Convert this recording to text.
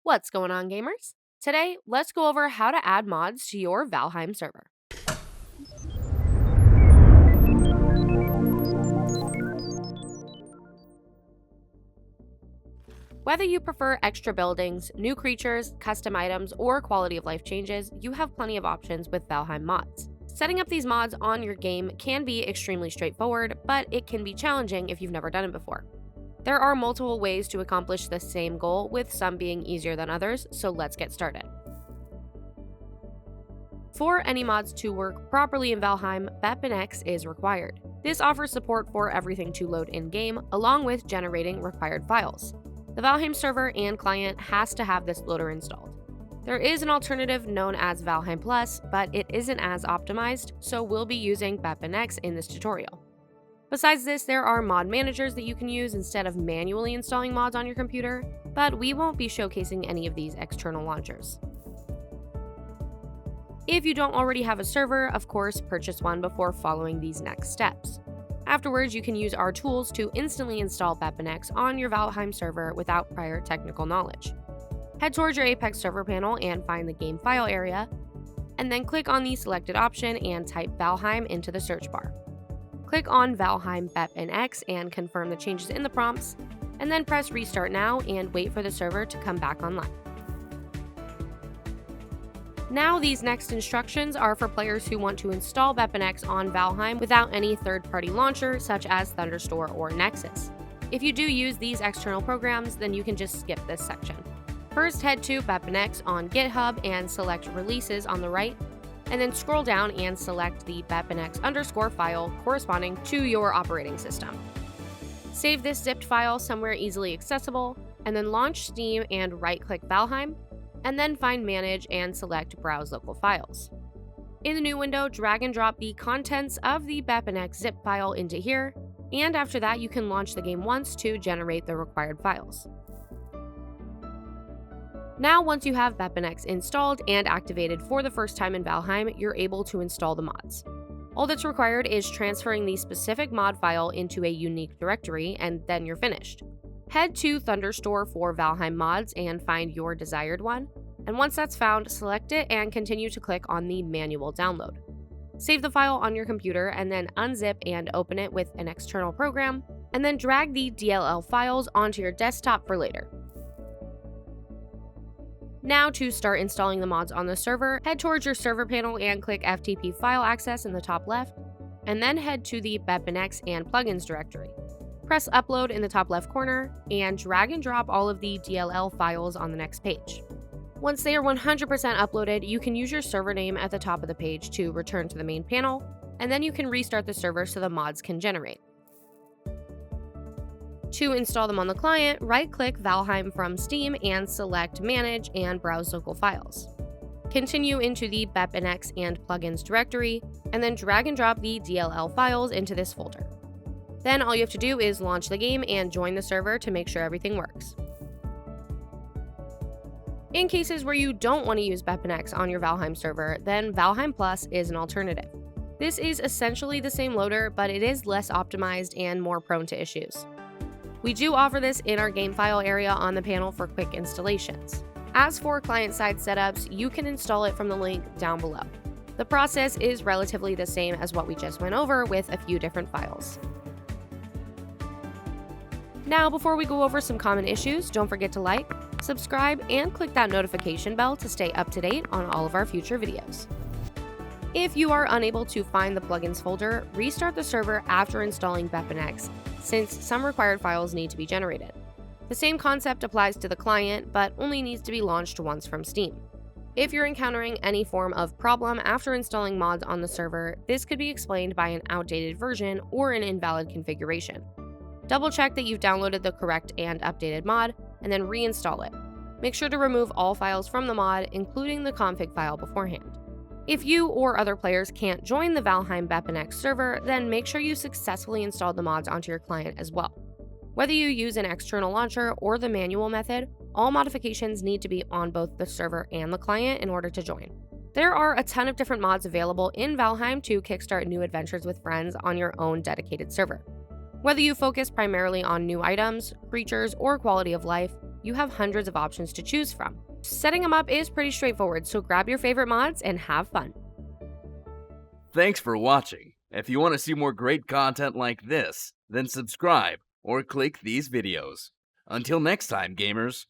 What's going on, gamers? Today, let's go over how to add mods to your Valheim server. Whether you prefer extra buildings, new creatures, custom items, or quality of life changes, you have plenty of options with Valheim mods. Setting up these mods on your game can be extremely straightforward, but it can be challenging if you've never done it before. There are multiple ways to accomplish the same goal, with some being easier than others, so let's get started. For any mods to work properly in Valheim, BepInEx is required. This offers support for everything to load in-game, along with generating required files. The Valheim server and client has to have this loader installed. There is an alternative known as Valheim Plus, but it isn't as optimized, so we'll be using BepInEx in this tutorial. Besides this, there are mod managers that you can use instead of manually installing mods on your computer, but we won't be showcasing any of these external launchers. If you don't already have a server, of course, purchase one before following these next steps. Afterwards, you can use our tools to instantly install BepInEx on your Valheim server without prior technical knowledge. Head towards your Apex server panel and find the game file area, and then click on the selected option and type Valheim into the search bar. Click on Valheim BepInEx and confirm the changes in the prompts, and then press Restart Now and wait for the server to come back online. Now, these next instructions are for players who want to install BepInEx on Valheim without any third-party launcher such as Thunderstore or Nexus. If you do use these external programs, then you can just skip this section. First, head to BepInEx on GitHub and select Releases on the right, and then scroll down and select the BepInEx_ file corresponding to your operating system. Save this zipped file somewhere easily accessible, and then launch Steam and right-click Valheim, and then find Manage and select Browse Local Files. In the new window, drag and drop the contents of the BepInEx zip file into here, and after that you can launch the game once to generate the required files. Now, once you have BepInEx installed and activated for the first time in Valheim, you're able to install the mods. All that's required is transferring the specific mod file into a unique directory, and then you're finished. Head to Thunderstore for Valheim mods and find your desired one, and once that's found, select it and continue to click on the manual download. Save the file on your computer and then unzip and open it with an external program, and then drag the DLL files onto your desktop for later. Now, to start installing the mods on the server, head towards your server panel and click FTP File Access in the top left, and then head to the BepInEx and Plugins directory. Press Upload in the top left corner, and drag and drop all of the DLL files on the next page. Once they are 100% uploaded, you can use your server name at the top of the page to return to the main panel, and then you can restart the server so the mods can generate. To install them on the client, right-click Valheim from Steam and select Manage and Browse Local Files. Continue into the BepInEx and Plugins directory, and then drag and drop the DLL files into this folder. Then all you have to do is launch the game and join the server to make sure everything works. In cases where you don't want to use BepInEx on your Valheim server, then Valheim Plus is an alternative. This is essentially the same loader, but it is less optimized and more prone to issues. We do offer this in our game file area on the panel for quick installations. As for client-side setups, you can install it from the link down below. The process is relatively the same as what we just went over, with a few different files. Now, before we go over some common issues, don't forget to like, subscribe, and click that notification bell to stay up to date on all of our future videos. If you are unable to find the plugins folder, restart the server after installing BepInEx, since some required files need to be generated. The same concept applies to the client, but only needs to be launched once from Steam. If you're encountering any form of problem after installing mods on the server, this could be explained by an outdated version or an invalid configuration. Double check that you've downloaded the correct and updated mod, and then reinstall it. Make sure to remove all files from the mod, including the config file beforehand. If you or other players can't join the Valheim BepInEx server, then make sure you successfully installed the mods onto your client as well. Whether you use an external launcher or the manual method, all modifications need to be on both the server and the client in order to join. There are a ton of different mods available in Valheim to kickstart new adventures with friends on your own dedicated server. Whether you focus primarily on new items, creatures, or quality of life, you have hundreds of options to choose from. Setting them up is pretty straightforward, so grab your favorite mods and have fun. Thanks for watching. If you want to see more great content like this, then subscribe or click these videos. Until next time, gamers.